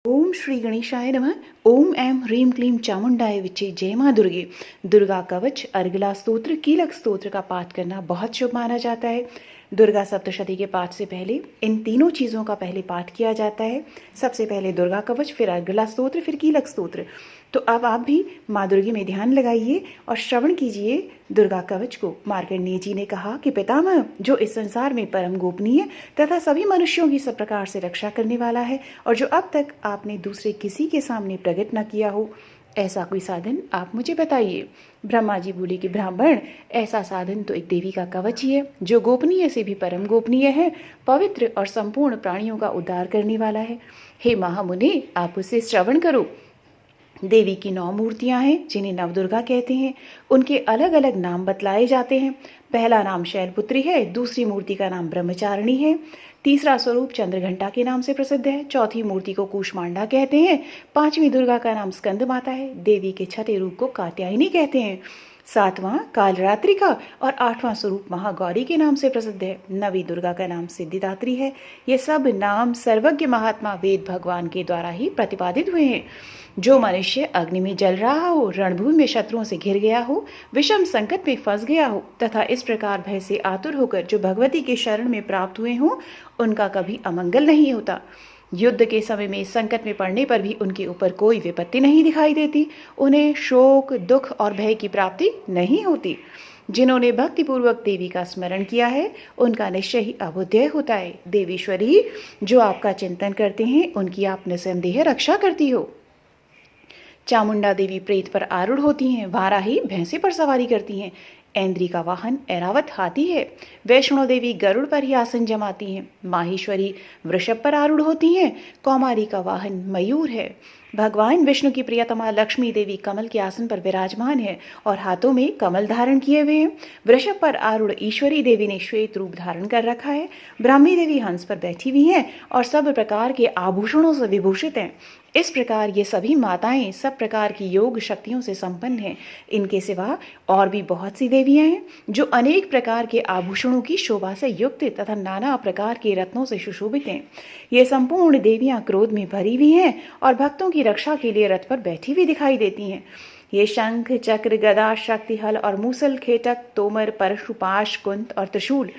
ओम श्री गणेशाय नमः। ओम ऐं ह्रीं क्लीं चामुंडाय विच्चे जय माँ दुर्गे। दुर्गा कवच, अर्गला स्तोत्र, कीलक स्तोत्र का पाठ करना बहुत शुभ माना जाता है। दुर्गा सप्तशती के पाठ से पहले इन तीनों चीज़ों का पहले पाठ किया जाता है। सबसे पहले दुर्गा कवच, फिर अर्गला स्तोत्र, फिर कीलक स्तोत्र। तो अब आप भी माँ दुर्गे में ध्यान लगाइए और श्रवण कीजिए दुर्गा कवच को। मार्कंडेय जी ने कहा कि पितामह, जो इस संसार में परम गोपनीय तथा सभी मनुष्यों की सब प्रकार से रक्षा करने वाला है और जो अब तक आपने दूसरे किसी के सामने प्रकट न किया हो, ऐसा कोई साधन आप मुझे बताइए। ब्रह्मा जी बोले कि ब्राह्मण, ऐसा साधन तो एक देवी का कवच ही है, जो गोपनीय से भी परम गोपनीय है, पवित्र और संपूर्ण प्राणियों का उद्धार करने वाला है। हे महामुनि, आप उसे श्रवण करो। देवी की 9 मूर्तियां हैं जिन्हें नवदुर्गा कहते हैं। उनके अलग अलग नाम बतलाए जाते हैं। पहला नाम शैलपुत्री है, दूसरी मूर्ति का नाम ब्रह्मचारिणी है, तीसरा स्वरूप चंद्रघंटा के नाम से प्रसिद्ध है, चौथी मूर्ति को कूष्मांडा कहते हैं, पांचवी दुर्गा का नाम स्कंद माता है, देवी के छठे रूप को कात्यायनी कहते हैं, सातवां कालरात्रिका और आठवां स्वरूप महागौरी के नाम से प्रसिद्ध है। नवी दुर्गा का नाम सिद्धिदात्री है। ये सब नाम सर्वज्ञ महात्मा वेद भगवान के द्वारा ही प्रतिपादित हुए हैं। जो मनुष्य अग्नि में जल रहा हो, रणभूमि में शत्रुओं से घिर गया हो, विषम संकट में फंस गया हो तथा इस प्रकार भय से आतुर होकर जो भगवती के शरण में प्राप्त हुए हों, उनका कभी अमंगल नहीं होता। युद्ध के समय में संकट में पड़ने पर भी उनके ऊपर कोई विपत्ति नहीं दिखाई देती। उन्हें शोक, दुख और भय की प्राप्ति नहीं होती। जिन्होंने भक्तिपूर्वक देवी का स्मरण किया है, उनका निश्चय ही अभुदय होता है। देवीश्वरी, जो आपका चिंतन करते हैं, उनकी आप निसंदेह रक्षा करती हो। चामुंडा देवी प्रेत पर आरूढ़ होती हैं, वाराही भैंसे पर सवारी करती हैं, ऐन्द्री का वाहन ऐरावत हाथी है, वैष्णो देवी गरुड़ पर ही आसन जमाती हैं, माहेश्वरी वृषभ पर आरूढ़ होती हैं, कौमारी का वाहन मयूर है। भगवान विष्णु की प्रियतमा लक्ष्मी देवी कमल के आसन पर विराजमान है और हाथों में कमल धारण किए हुए हैं। वृषभ पर आरूढ़ ईश्वरी देवी ने श्वेत रूप धारण कर रखा है। ब्राह्मी देवी हंस पर बैठी हुई हैं और सब प्रकार के आभूषणों से विभूषित हैं। इस प्रकार ये सभी माताएं सब प्रकार की योग शक्तियों से संपन्न हैं। इनके सिवा और भी बहुत सी देवियां हैं जो अनेक प्रकार के आभूषणों की शोभा से युक्त तथा नाना प्रकार के रत्नों से सुशोभित हैं। ये संपूर्ण देवियां क्रोध में भरी हुई हैं और भक्तों की रक्षा के लिए रथ पर बैठी हुई दिखाई देती हैं। ये शंख, चक्र, गदा, शक्ति, हल और मूसल, खेटक, तोमर, परशुपाश, कुंत और त्रिशूल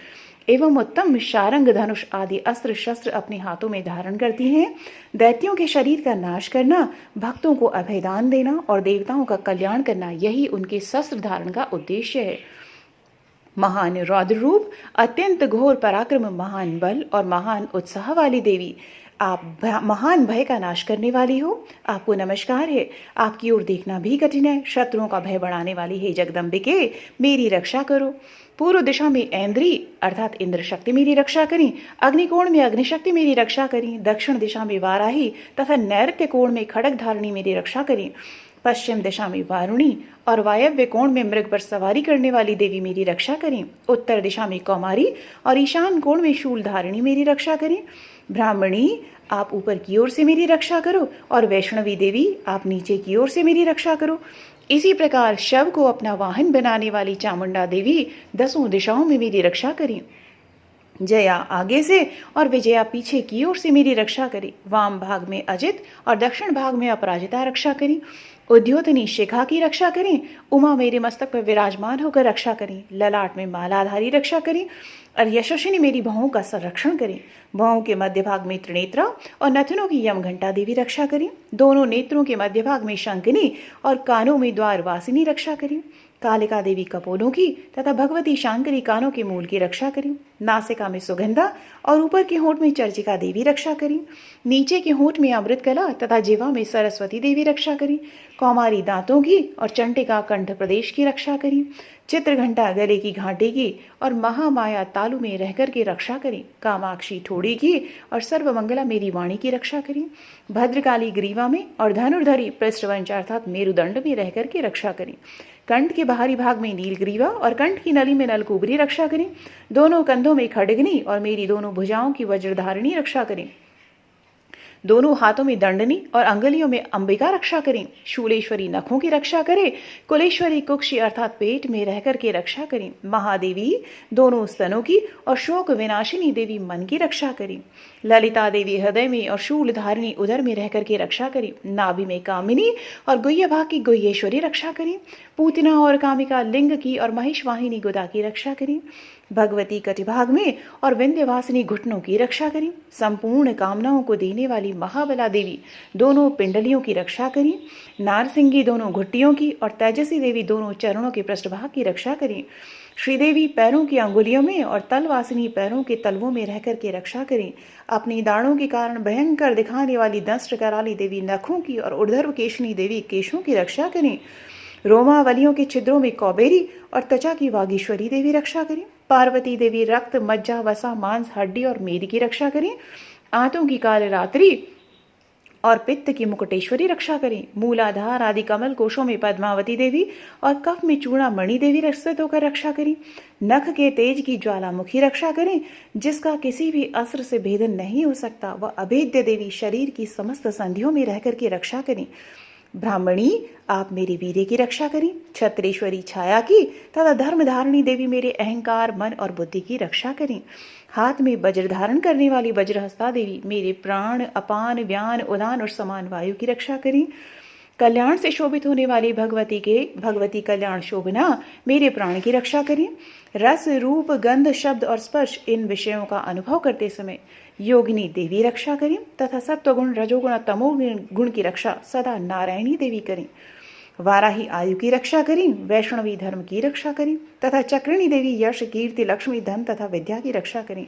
एवं उत्तम शारंग, धनुष आदि अस्त्र शस्त्र अपने हाथों में धारण करती हैं। दैत्यों के शरीर का नाश करना, भक्तों को अभयदान देना और देवताओं का कल्याण करना, यही उनके शस्त्र धारण का उद्देश्य है। महान रौद्र रूप, अत्यंत घोर पराक्रम, महान बल और महान उत्साह वाली देवी, आप महान भय का नाश करने वाली हो। आपको नमस्कार है। आपकी ओर देखना भी कठिन है। शत्रुओं का भय बढ़ाने वाली हे जगदम्बिके, मेरी रक्षा करो। पूर्व दिशा में ऐन्द्री अर्थात इंद्र शक्ति मेरी रक्षा करें, अग्निकोण में अग्निशक्ति मेरी रक्षा करें, दक्षिण दिशा में वाराही तथा नैऋत्य कोण में खड़ग धारणी मेरी रक्षा करें, पश्चिम दिशा में वारुणी और वायव्य कोण में मृग पर सवारी करने वाली देवी मेरी रक्षा करें, उत्तर दिशा में कौमारी और ईशान कोण में शूल धारिणी मेरी रक्षा करें। ब्राह्मणी, आप ऊपर की ओर से मेरी रक्षा करो और वैष्णवी देवी, आप नीचे की ओर से मेरी रक्षा करो। इसी प्रकार शव को अपना वाहन बनाने वाली चामुंडा देवी 10 दिशाओं में मेरी रक्षा करें। जया आगे से और विजया पीछे की ओर से मेरी रक्षा करें। वाम भाग में अजित और दक्षिण भाग में अपराजिता रक्षा करें। उद्योतनी शिखा की रक्षा करें। उमा मेरे मस्तक पर विराजमान होकर रक्षा करें। ललाट में मालाधारी रक्षा करें और यशस्विनी मेरी भौं का संरक्षण करें। भौं के मध्य भाग में त्रिनेत्रा और नथनों की यमघंटा देवी रक्षा करें। दोनों नेत्रों के मध्य भाग में शंखनी और कानों में द्वारवासिनी रक्षा करें। कालिका देवी कपोलों की तथा भगवती शांकरी कानों के मूल की रक्षा करें। नासिका में सुगंधा और ऊपर के होंठ में चर्चिका देवी रक्षा करें। नीचे के होंठ में अमृत कला तथा जिह्वा में सरस्वती देवी रक्षा करें। कौमारी दांतों की और चंडिका कंठ प्रदेश की रक्षा करें। चित्रघंटा गले की घाटी की और महामाया तालु में रहकर के रक्षा करें। कामाक्षी ठोड़ी की और सर्वमंगला मेरी वाणी की रक्षा करें। भद्रकाली ग्रीवा में और धनुर्धरी पृष्ठवंश अर्थात मेरुदंड में रहकर के रक्षा करें। कंठ के बाहरी भाग में नीलग्रीवा और कंठ की नली में नलकुबरी रक्षा करें। दोनों कंधों में खड्गनी और मेरी दोनों भुजाओं की वज्रधारिणी रक्षा करें। दोनों हाथों में दंडनी और अंगुलियों में अंबिका रक्षा करें। शूलेश्वरी नखों की रक्षा करें। कुलेश्वरी कुक्षी अर्थात पेट में रह कर के रक्षा करें। महादेवी दोनों स्तनों की और शोक विनाशिनी देवी मन की रक्षा करें। ललिता देवी हृदय में और शूल धारिणी उदर में रह करके रक्षा करें। नाभि में कामिनी और गुह्य भाग की गुह्येश्वरी रक्षा करें। पूतना और कामिका लिंग की और महिषवाहिनी गुदा की रक्षा करें। भगवती कटिभाग में और विंध्यवासिनी घुटनों की रक्षा करें। संपूर्ण कामनाओं को देने वाली महाबला देवी दोनों पिंडलियों की रक्षा करें। नारसिंगी दोनों घुट्टियों की और तेजसी देवी दोनों चरणों के पृष्ठभाग की रक्षा करें। श्रीदेवी पैरों की अंगुलियों में और तलवासिनी पैरों के तलवों में रहकर के रक्षा करें। अपनी दाढ़ों के कारण भयंकर दिखाने वाली दंष्ट कराली देवी नखों की और ऊर्ध्व केशनी देवी केशों की रक्षा करें। रोमावलियों के छिद्रों में कौबेरी और त्वचा की वागीश्वरी देवी रक्षा करें। पार्वती देवी रक्त, मज्जा, वसा, मांस, हड्डी और मेद की रक्षा करें। आंतों की काल रात्रि और पित्त की मुकुटेश्वरी रक्षा करें। मूलाधार आदि कमल कोशों में पद्मावती देवी और कफ में चूड़ामणि देवी रक्षित होकर रक्षा करें। नख के तेज की ज्वालामुखी रक्षा करें, जिसका किसी भी अस्त्र से भेदन नहीं हो सकता। वह अभेद्य देवी शरीर की समस्त संधियों में रहकर के रक्षा करें। ब्राह्मणी आप मेरे वीर्य की रक्षा करें। छत्रेश्वरी छाया की तथा धर्मधारिणी देवी मेरे अहंकार, मन और बुद्धि की रक्षा करें। हाथ में वज्र धारण करने वाली वज्रहस्ता देवी मेरे प्राण, अपान, व्यान, उदान और समान वायु की रक्षा करें। कल्याण से शोभित होने वाली भगवती कल्याण शोभना मेरे प्राण की रक्षा करें। रस, रूप, गंध, शब्द और स्पर्श इन विषयों का अनुभव करते समय योगिनी देवी रक्षा करें तथा सत्वगुण, रजोगुण और तमोगुण की रक्षा सदा नारायणी देवी करें। वाराही आयु की रक्षा करें। वैष्णवी धर्म की रक्षा करें तथा चक्रिणी देवी यश, कीर्ति, लक्ष्मी, धन तथा विद्या की रक्षा करें।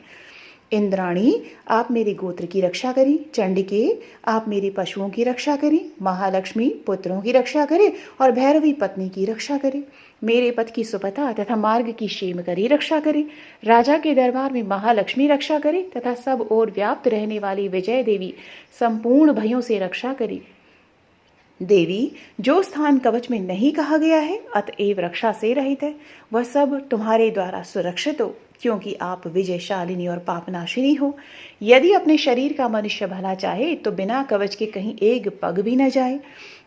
इंद्राणी आप मेरे गोत्र की रक्षा करें। चंडिके आप मेरे पशुओं की रक्षा करें। महालक्ष्मी पुत्रों की रक्षा करें और भैरवी पत्नी की रक्षा करें। मेरे पथ की सुपथा तथा मार्ग की क्षेम करी रक्षा करें। राजा के दरबार में महालक्ष्मी रक्षा करें तथा सब ओर व्याप्त रहने वाली विजय देवी संपूर्ण भयों से रक्षा करें। देवी जो स्थान कवच में नहीं कहा गया है अतएव रक्षा से रहित है, वह सब तुम्हारे द्वारा सुरक्षित हो, क्योंकि आप विजयशालिनी और पापनाशिनी हो। यदि अपने शरीर का मनुष्य भला चाहे तो बिना कवच के कहीं एक पग भी न जाए।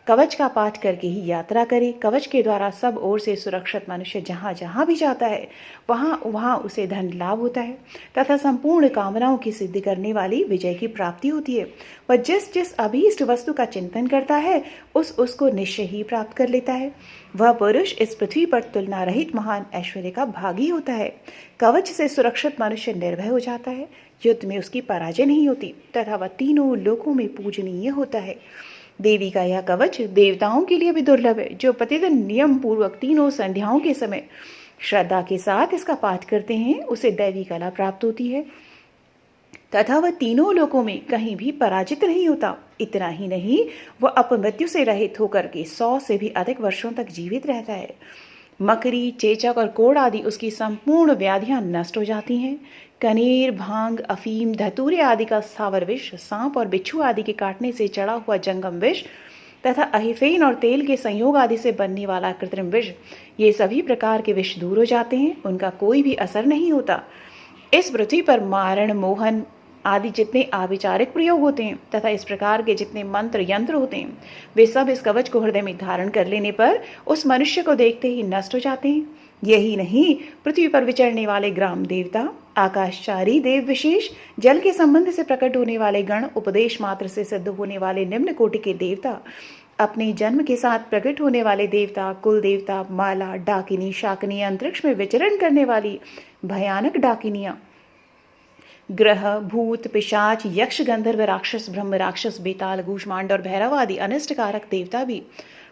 कवच का पाठ करके ही यात्रा करे। कवच के द्वारा सब ओर से सुरक्षित मनुष्य जहाँ जहाँ भी जाता है वहाँ वहाँ उसे धन लाभ होता है तथा संपूर्ण कामनाओं की सिद्धि करने वाली विजय की प्राप्ति होती है। वह जिस जिस अभीष्ट वस्तु का चिंतन करता है उसको निश्चय ही प्राप्त कर लेता है। वह पुरुष इस पृथ्वी पर तुलना रहित महान ऐश्वर्य का भागी होता है। कवच से सुरक्षित मनुष्य निर्भय हो जाता है। युद्ध में उसकी पराजय नहीं होती तथा वह तीनों लोकों में पूजनीय होता है। देवी का यह कवच देवताओं के लिए भी दुर्लभ है, जो प्रतिदिन नियम पूर्वक तीनों संध्याओं के समय श्रद्धा के साथ इसका पाठ करते हैं उसे दैवी कला प्राप्त होती है तथा वह तीनों लोकों में कहीं भी पराजित नहीं होता। इतना ही नहीं, वह अपमृत्यु से रहित होकर के 100 से भी अधिक वर्षों तक जीवित रहता है। मकड़ी, चेचक और कोड़ आदि उसकी संपूर्ण व्याधियां नष्ट हो जाती हैं। कनेर, भांग, अफीम, धतूरे आदि का स्थावर विष, सांप और बिच्छू आदि के काटने से चढ़ा हुआ जंगम विष तथा अहिफेन और तेल के संयोग आदि से बनने वाला कृत्रिम विष, ये सभी प्रकार के विष दूर हो जाते हैं, उनका कोई भी असर नहीं होता। इस पृथ्वी पर मारण, मोहन आदि जितने आविचारिक प्रयोग होते हैं तथा इस प्रकार के जितने मंत्र यंत्र होते हैं वे सब इस कवच को हृदय में धारण कर लेने पर उस मनुष्य को देखते ही नष्ट हो जाते हैं। यही नहीं, पृथ्वी पर विचरने वाले ग्राम देवता, आकाशचारी देव विशेष, जल के संबंध से प्रकट होने वाले गण, उपदेश मात्र से सिद्ध होने वाले निम्न कोटि के देवता, अपने जन्म के साथ प्रकट होने वाले देवता, कुल देवता, माला, डाकिनी, शाकिनी, अंतरिक्ष में विचरण करने वाली भयानक डाकिनियां, ग्रह, भूत, पिशाच, यक्ष, गंधर्व, राक्षस, ब्रह्म राक्षस, बेताल, गूष्मांड और भैरव आदि अनिष्टकारक देवता भी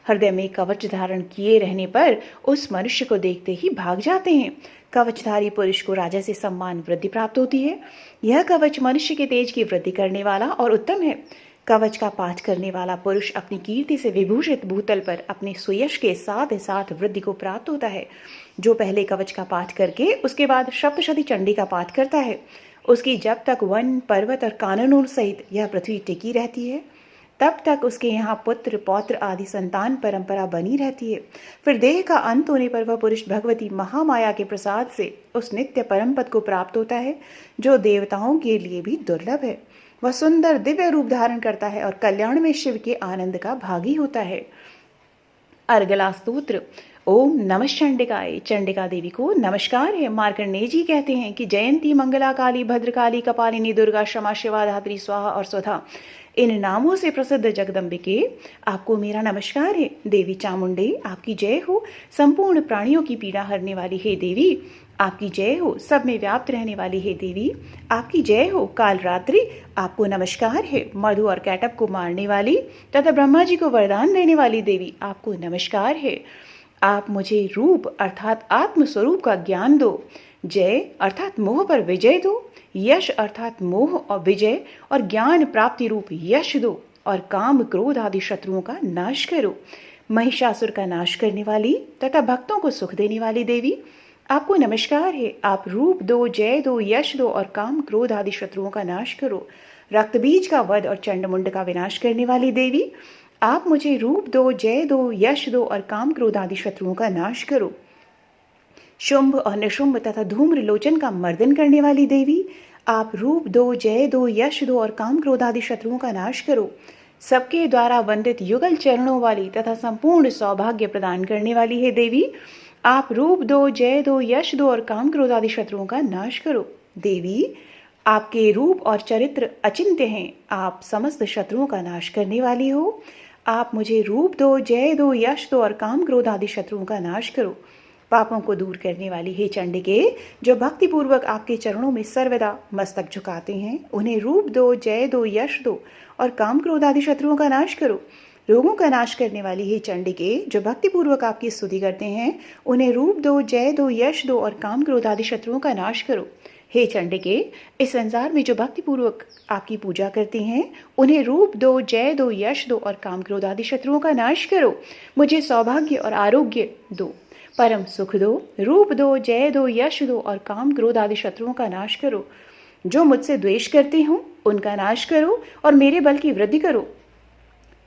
हृदय में कवच धारण किए रहने पर उस मनुष्य को देखते ही भाग जाते हैं। कवचधारी पुरुष को राजा से सम्मान वृद्धि प्राप्त होती है। यह कवच मनुष्य के तेज की वृद्धि करने वाला और उत्तम है। कवच का पाठ करने वाला पुरुष अपनी कीर्ति से विभूषित भूतल पर अपने सुयश के साथ साथ वृद्धि को प्राप्त होता है। जो पहले कवच का पाठ करके उसके बाद सप्तशती चंडी का पाठ करता है, उसकी जब तक वन, पर्वत और कानूनों सहित यह पृथ्वी टिकी रहती है तब तक उसके यहाँ पुत्र, पौत्र आदि संतान परंपरा बनी रहती है। फिर देह का अंत होने पर वह पुरुष भगवती महामाया के प्रसाद से उस नित्य परम पद को प्राप्त होता है जो देवताओं के लिए भी दुर्लभ है। वह सुंदर दिव्य रूप धारण करता है और कल्याण में शिव के आनंद का भागी होता है। अर्गला स्तोत्र। ओम नमः चंडिकाय। चंडिका देवी को नमस्कार है। मार्कंडेय जी कहते हैं कि जयंती, मंगला, काली, भद्रकाली, कपालिनी, दुर्गा, क्षमा, शिवा, धात्री, स्वाहा और स्वधा, इन नामों से प्रसिद्ध जगदम्बिके, आपको मेरा नमस्कार है। देवी चामुंडे, आपकी जय हो। संपूर्ण प्राणियों की पीड़ा हरने वाली हे देवी, आपकी जय हो। सब में व्याप्त रहने वाली हे देवी, आपकी जय हो। काल रात्रि, आपको नमस्कार है। मधु और कैटअप को मारने वाली तथा ब्रह्मा जी को वरदान देने वाली देवी, आपको नमस्कार है। आप मुझे रूप अर्थात आत्म स्वरूप का ज्ञान दो। जय अर्थात मोह पर विजय दो। यश अर्थात मोह और विजय और ज्ञान प्राप्ति रूप यश दो। और काम, क्रोध आदि शत्रुओं का नाश करो। महिषासुर का नाश करने वाली तथा भक्तों को सुख देने वाली देवी, आपको नमस्कार है। आप रूप दो, जय दो, यश दो और काम, क्रोध आदि शत्रुओं का नाश करो। रक्त बीज का वध और चंडमुंड का विनाश करने वाली देवी, आप मुझे रूप दो, जय दो, यश दो और काम, क्रोध आदि शत्रुओं का नाश करो। शुंभ और निशुंभ तथा धूम्र लोचन का मर्दन करने वाली देवी, आप रूप दो, जय दो, यश दो और काम, क्रोध आदि शत्रुओं का नाश करो। सबके द्वारा वंदित युगल चरणों वाली तथा संपूर्ण सौभाग्य प्रदान करने वाली है देवी, आप रूप दो, जय दो, यश दो और काम, क्रोध आदि शत्रुओं का नाश करो। देवी, आपके रूप और चरित्र अचिंत्य हैं। आप समस्त शत्रुओं का नाश करने वाली हो। आप मुझे रूप दो, जय दो, यश दो और काम, क्रोध आदि शत्रुओं का नाश करो। पापों को दूर करने वाली हे चंडिके, जो भक्तिपूर्वक आपके चरणों में सर्वदा मस्तक झुकाते हैं, उन्हें रूप दो, जय दो, यश दो और काम, क्रोध आदि शत्रुओं का नाश करो। रोगों का नाश करने वाली हे चंडिके, जो भक्तिपूर्वक आपकी स्तुति करते हैं, उन्हें रूप दो, जय दो, यश दो और काम, क्रोध आदि शत्रुओं का नाश करो। हे चंडिके, इस संसार में जो भक्तिपूर्वक आपकी पूजा करते हैं, उन्हें रूप दो, जय दो, यश दो और काम, क्रोध आदि शत्रुओं का नाश करो। मुझे सौभाग्य और आरोग्य दो, परम सुख दो। रूप दो, जय दो, यश दो और काम, क्रोध आदि शत्रुओं का नाश करो। जो मुझसे द्वेष करते हो, उनका नाश करो और मेरे बल की वृद्धि करो।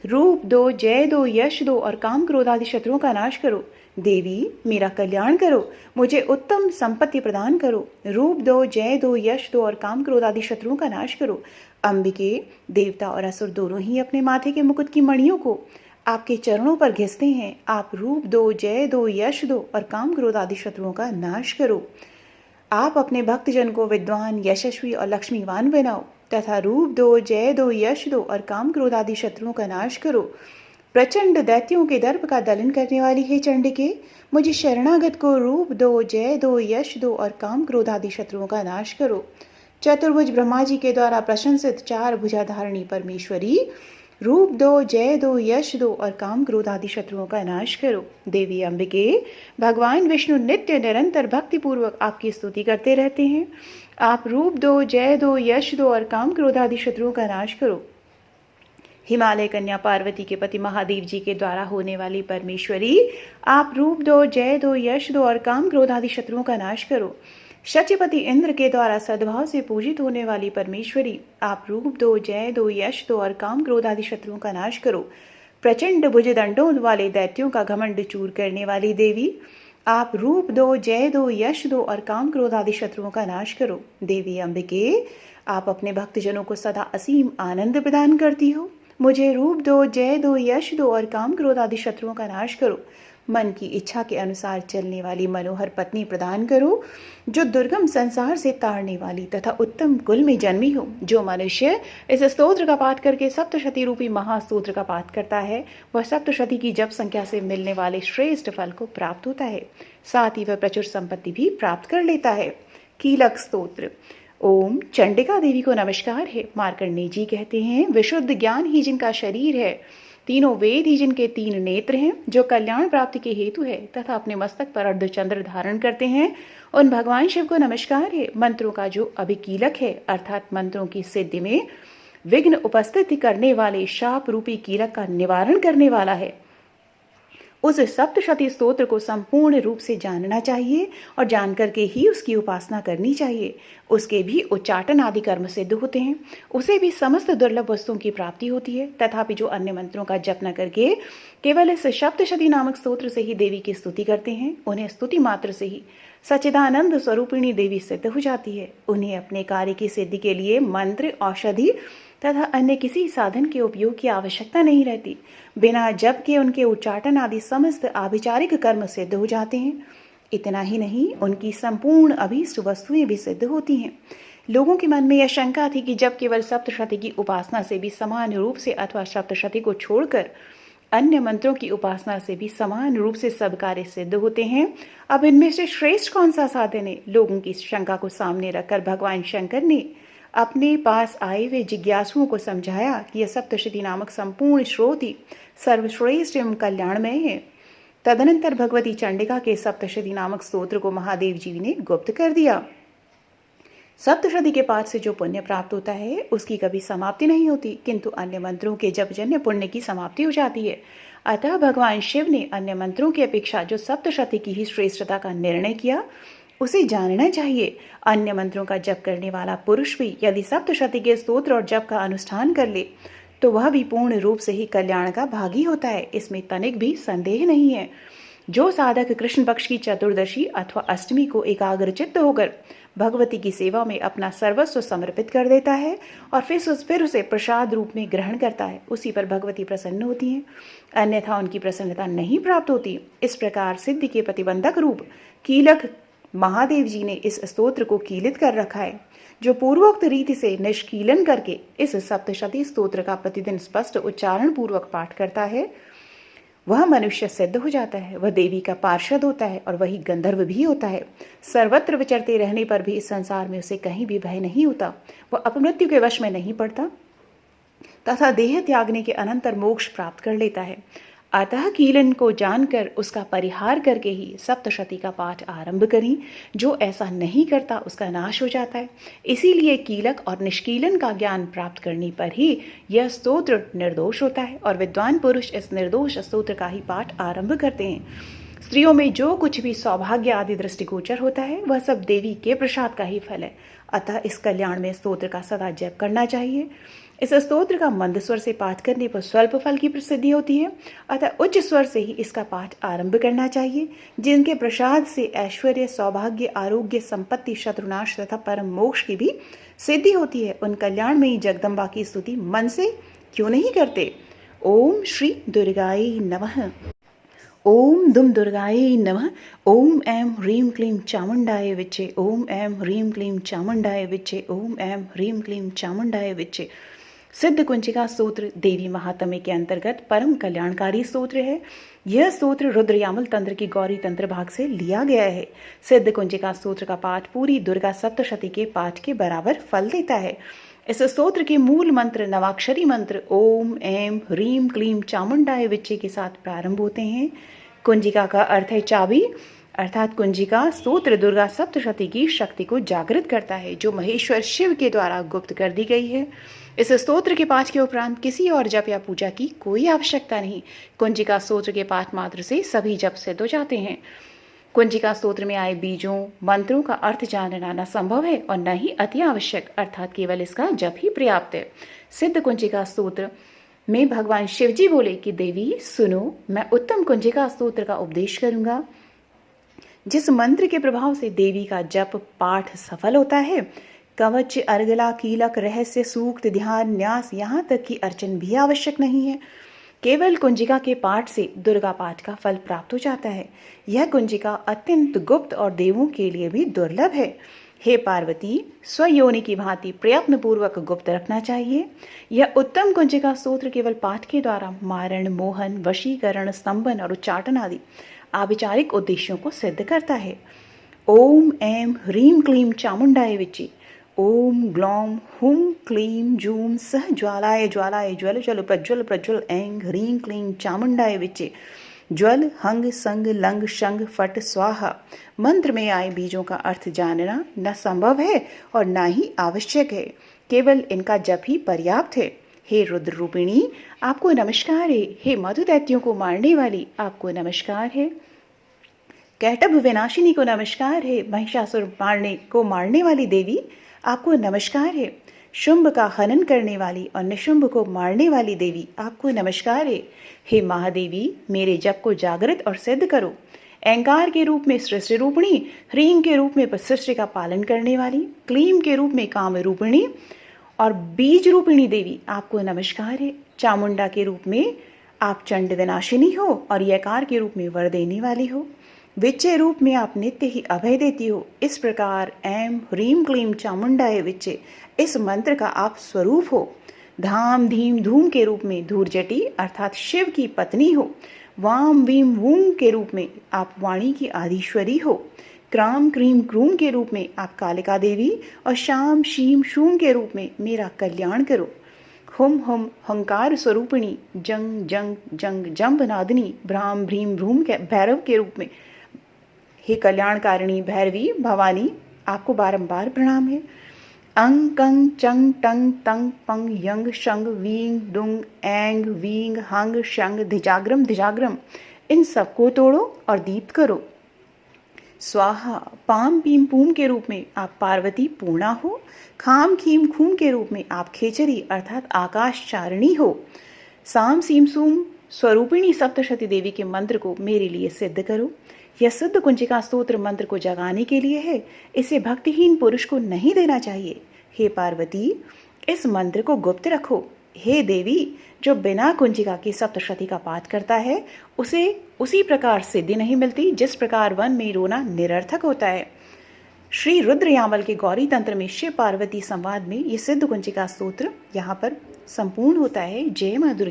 रूप दो, जय दो, यश दो और काम, क्रोध आदि शत्रुओं का नाश करो। देवी, मेरा कल्याण करो। मुझे उत्तम संपत्ति प्रदान करो। रूप दो, जय दो, यश दो और काम, क्रोध आदि शत्रुओं का नाश करो। अंबिके, देवता और असुर दोनों ही अपने माथे के मुकुट की मणियों को आपके चरणों पर घिसते हैं। आप रूप दो, जय दो, यश दो और काम, क्रोध आदि शत्रुओं का नाश करो। आप अपने भक्तजन को विद्वान, यशस्वी और लक्ष्मीवान बनाओ तथा रूप दो, जय दो, यश दो और काम, क्रोध आदि शत्रुओं का नाश करो। प्रचंड दैत्यों के दर्प का दलन करने वाली हे चंडिके, मुझे शरणागत को रूप दो, जय दो, यश दो और काम, क्रोध आदि शत्रुओं का नाश करो। चतुर्भुज ब्रह्मा जी के द्वारा प्रशंसित चार भुजाधारिणी परमेश्वरी, रूप दो, जय दो, यश दो और काम, क्रोध आदि शत्रुओं का नाश करो। देवी अंबिके, भगवान विष्णु नित्य निरंतर भक्तिपूर्वक आपकी स्तुति करते रहते हैं। आप रूप दो, जय दो, यश दो और काम, क्रोध आदि शत्रुओं का नाश करो। हिमालय कन्या पार्वती के पति महादेव जी के द्वारा होने वाली परमेश्वरी, आप रूप दो, जय दो, यश दो और काम, क्रोध आदि शत्रुओं का नाश करो। शचीपति इंद्र के द्वारा सद्भाव से पूजित होने वाली परमेश्वरी, आप रूप दो, जय दो, यश दो और काम, क्रोध आदि शत्रुओं का नाश करो। प्रचंड भुजदंडों वाले दैत्यों का घमंड चूर करने वाली देवी, आप रूप दो, जय दो, यश दो और काम, क्रोध आदि शत्रुओं का नाश करो। देवी अंबिके, आप अपने भक्तजनों को सदा असीम आनंद प्रदान करती हो। मुझे रूप दो, जय दो, यश दो और काम, क्रोध आदि शत्रुओं का नाश करो। मन की इच्छा के अनुसार चलने वाली मनोहर पत्नी प्रदान करो, जो दुर्गम संसार से तारने वाली तथा उत्तम कुल में जन्मी हो। जो मनुष्य इस स्तोत्र का पाठ करके सप्तशती रूपी महास्तोत्र का पाठ करता है, वह सप्तशती की जप संख्या से मिलने वाले श्रेष्ठ फल को प्राप्त होता है। साथ ही वह प्रचुर संपत्ति भी प्राप्त कर लेता है। कीलक स्तोत्र। ओम चंडिका देवी को नमस्कार है। मार्कंडेय जी कहते हैं, विशुद्ध ज्ञान ही जिनका शरीर है, तीनों वेद ही जिनके तीन नेत्र हैं, जो कल्याण प्राप्ति के हेतु है तथा अपने मस्तक पर अर्धचंद्र धारण करते हैं, उन भगवान शिव को नमस्कार है। मंत्रों का जो अभिकीलक है, अर्थात मंत्रों की सिद्धि में विघ्न उपस्थित करने वाले शाप रूपी कीलक का निवारण करने वाला है, उस सप्तशती स्तोत्र को संपूर्ण रूप से जानना चाहिए और जानकर के ही उसकी उपासना करनी चाहिए। उसके भी उच्चाटन आदि कर्म सिद्ध होते हैं, उसे भी समस्त दुर्लभ वस्तुओं की प्राप्ति होती है। तथापि जो अन्य मंत्रों का जप न करके केवल इस सप्तशती नामक स्तोत्र से ही देवी की स्तुति करते हैं, उन्हें स्तुति मात्र से ही सच्चिदानंद स्वरूपिणी देवी सिद्ध हो जाती है। उन्हें अपने कार्य की सिद्धि के लिए मंत्र, औषधि तथा अन्य किसी साधन के उपयोग की आवश्यकता नहीं रहती। बिना जप के उनके उच्चाटन आदि समस्त आभिचारिक कर्म सिद्ध हो जाते हैं। इतना ही नहीं, उनकी संपूर्ण अभीष्ट वस्तुएं भी सिद्ध होती हैं। लोगों के मन में यह शंका थी कि जब केवल सप्तशती की उपासना से भी समान रूप से अथवा सप्तशती को छोड़कर अन्य मंत्रों की उपासना से भी समान रूप से सब कार्य सिद्ध होते हैं, अब इनमें से श्रेष्ठ कौन सा साधन है? लोगों की शंका को सामने रखकर भगवान शंकर ने अपने पास आए हुए जिज्ञासुओं को समझाया कि यह सप्तशती नामक संपूर्ण स्रोत ही सर्वश्रेष्ठ एवं कल्याणमय है। तदनंतर भगवती चंडिका के सप्तशती नामक स्तोत्र को महादेव जी ने गुप्त कर दिया। सप्तशती के पाठ से जो पुण्य प्राप्त होता है उसकी कभी समाप्ति नहीं होती, किंतु अन्य मंत्रों के जपजन्य पुण्य की समाप्ति हो जाती है। अतः भगवान शिव ने अन्य मंत्रों की अपेक्षा जो सप्तशती की ही श्रेष्ठता का निर्णय किया, उसे जानना चाहिए। अन्य मंत्रों का जप करने वाला पुरुष भी यदि सप्तशती के स्तोत्र और जप का अनुष्ठान कर ले तो वह भी पूर्ण रूप से ही कल्याण का भागी होता है, इसमें तनिक भी संदेह नहीं है। जो साधक कृष्ण पक्ष की चतुर्दशी अथवा अष्टमी को एकाग्रचित्त होकर भगवती की सेवा में अपना सर्वस्व समर्पित कर देता है और फिर उसे प्रसाद रूप में ग्रहण करता है, उसी पर भगवती प्रसन्न होती हैं, अन्यथा उनकी प्रसन्नता नहीं प्राप्त होती। इस प्रकार सिद्धि के प्रतिबंधक रूप कीलक महादेव जी ने इस स्तोत्र को कीलित कर रखा है। जो पूर्वोक्त रीति से निष्कीलन करके इस सप्तशती स्तोत्र का प्रतिदिन स्पष्ट उच्चारण पूर्वक पाठ करता है, वह मनुष्य सिद्ध हो जाता है, वह देवी का पार्षद होता है और वही गंधर्व भी होता है। सर्वत्र विचरते रहने पर भी इस संसार में उसे कहीं भी भय नहीं होता, वह अपमृत्यु के वश में नहीं पड़ता तथा देह त्यागने के अनंतर मोक्ष प्राप्त कर लेता है। अतः कीलन को जानकर उसका परिहार करके ही सप्तशती का पाठ आरंभ करें। जो ऐसा नहीं करता उसका नाश हो जाता है। इसीलिए कीलक और निष्कीलन का ज्ञान प्राप्त करने पर ही यह स्तोत्र निर्दोष होता है और विद्वान पुरुष इस निर्दोष स्तोत्र का ही पाठ आरंभ करते हैं। स्त्रियों में जो कुछ भी सौभाग्य आदि दृष्टिगोचर होता है वह सब देवी के प्रसाद का ही फल है। अतः इस कल्याण में स्तोत्र का सदा जप करना चाहिए। इस स्तोत्र का मंद स्वर से पाठ करने पर स्वल्प फल की प्रसिद्धि होती है, अतः उच्च स्वर से ही इसका पाठ आरंभ करना चाहिए। जिनके प्रसाद से ऐश्वर्य, सौभाग्य, आरोग्य, संपत्ति, शत्रुनाश तथा परम मोक्ष की भी सिद्धि होती है, उन कल्याण में ही जगदम्बा की स्तुति मन से क्यों नहीं करते। ओम श्री दुर्गाय नमः। ओम दुम दुर्गाय नमः। ओम ऐं ह्रीं क्लीं चामुंडाय विच्चे। ओम ऐं ह्रीं क्लीं चामुंडाय विच्चे। ओम ऐं ह्रीं क्लीं चामुंडाय विच्चे। सिद्ध कुंजिका स्तोत्र देवी महात्म्य के अंतर्गत परम कल्याणकारी स्तोत्र है। यह स्तोत्र रुद्रयामल तंत्र की गौरी तंत्र भाग से लिया गया है। सिद्ध कुंजिका स्तोत्र का पाठ पूरी दुर्गा सप्तशती के पाठ के बराबर फल देता है। इस स्तोत्र के मूल मंत्र नवाक्षरी मंत्र ओम ऐं ह्रीं क्लीं चामुंडाय विच्चे के साथ प्रारंभ होते हैं। कुंजिका का अर्थ है चाबी, अर्थात कुंजिका स्तोत्र दुर्गा सप्तशती की शक्ति को जागृत करता है, जो महेश्वर शिव के द्वारा गुप्त कर दी गई है। इस स्तोत्र के पाठ के उपरांत किसी और जप या पूजा की कोई आवश्यकता नहीं। कुंजिका स्तोत्र के पाठ मात्र से सभी जप सिद्ध हो जाते हैं। कुंजिका स्तोत्र में आए बीजों मंत्रों का अर्थ जानना न संभव है और न ही अति आवश्यक, अर्थात केवल इसका जप ही पर्याप्त है। सिद्ध कुंजिका स्तोत्र में भगवान शिवजी बोले कि देवी सुनो, मैं उत्तम कुंजिका स्तोत्र का उपदेश करूंगा। जिस मंत्र के प्रभाव से देवी का जप पाठ सफल होता है, कवच, अर्गला, कीलक, रहस्य, सूक्त, ध्यान, न्यास, यहाँ तक कि अर्चन भी आवश्यक नहीं है। केवल कुंजिका के पाठ से दुर्गा पाठ का फल प्राप्त हो जाता है। यह कुंजिका अत्यंत गुप्त और देवों के लिए भी दुर्लभ है। हे पार्वती, स्वयोनि की भांति प्रयत्न पूर्वक गुप्त रखना चाहिए। यह उत्तम कुंजिका स्तोत्र केवल पाठ के द्वारा मारण, मोहन, वशीकरण, स्तंभन और उच्चाटन आदि आभिचारिक उद्देश्यों को सिद्ध करता है। ओम ऐं ह्रीं क्लीं चामुंडाय विच्चे। ओम ग्लौम हुम क्लीं जूम सह ज्वालाय ज्वालाय ज्वल ज्वल प्रज्वल प्रज्वल ऐं ह्रीं क्लीं चामुंडाय विच्चे। ज्वल, हंग, संग, लंग, शंग, फट, स्वाहा। मंत्र में आए बीजों का अर्थ जानना न संभव है और न ही आवश्यक है, केवल इनका जप ही पर्याप्त है। हे रुद्र रूपिणी आपको नमस्कार है। हे मधु दैत्यों को मारने वाली आपको नमस्कार है। कैटभ विनाशिनी को नमस्कार है। महिषासुर मारने वाली देवी आपको नमस्कार है। शुंभ का हनन करने वाली और निशुंभ को मारने वाली देवी आपको नमस्कार है। हे महादेवी मेरे जप को जागृत और सिद्ध करो। अहंकार के रूप में सृष्टि रूपिणी, ह्रीं के रूप में सृष्टि का पालन करने वाली, क्लीं के रूप में काम रूपिणी और बीज रूपिणी देवी आपको नमस्कार है। चामुंडा के रूप में आप चंड विनाशिनी हो और यकार के रूप में वर देने वाली हो। विच्चे रूप में आप नित्य ही अभय देती हो। इस प्रकार ऐं ह्रीं क्लीं चामुंडाय विच्चे इस मंत्र का आप स्वरूप हो। धाम धीम धूम के रूप में धूर्जटी अर्थात शिव की पत्नी हो। वाम वीम वूम के रूप में आप वाणी की आदिश्वरी हो। क्राम क्रीम क्रूम के रूप में आप कालिका देवी और शाम शीम शूम के रूप में मेरा कल्याण करो। हुम हुम हंकार स्वरूपिणी जंग जंग जंग जंब नादिनी भ्राम भ्रीम भ्रूम के भैरव के रूप में हे कल्याणकारिणी भैरवी भवानी आपको बारंबार प्रणाम है। अंग कंग चंग टंग तंग पंग यंग शंग वींग दुंग एंग वींग हंग शंग धिजाग्रम धिजाग्रम इन सबको तोड़ो और दीप्त करो। स्वाहा पाम पीम पूम के रूप में आप पार्वती पूर्णा हो। खाम खीम खूम के रूप में आप खेचरी अर्थात आकाश चारिणी हो। साम सीम सूम स्वरूपिणी सप्तशती देवी के मंत्र को मेरे लिए सिद्ध करो। यह सिद्ध कुंजिका स्तोत्र मंत्र को जगाने के लिए है। इसे भक्तिहीन पुरुष को नहीं देना चाहिए। हे पार्वती इस मंत्र को गुप्त रखो। हे देवी जो बिना कुंजिका की सप्तशती का पाठ करता है उसे उसी प्रकार सिद्धि नहीं मिलती जिस प्रकार वन में रोना निरर्थक होता है। श्री रुद्र यामल के गौरी तंत्र में शिव पार्वती संवाद में ये सिद्ध कुंजिका स्तोत्र यहाँ पर संपूर्ण होता है। जय माँ दुर्गे।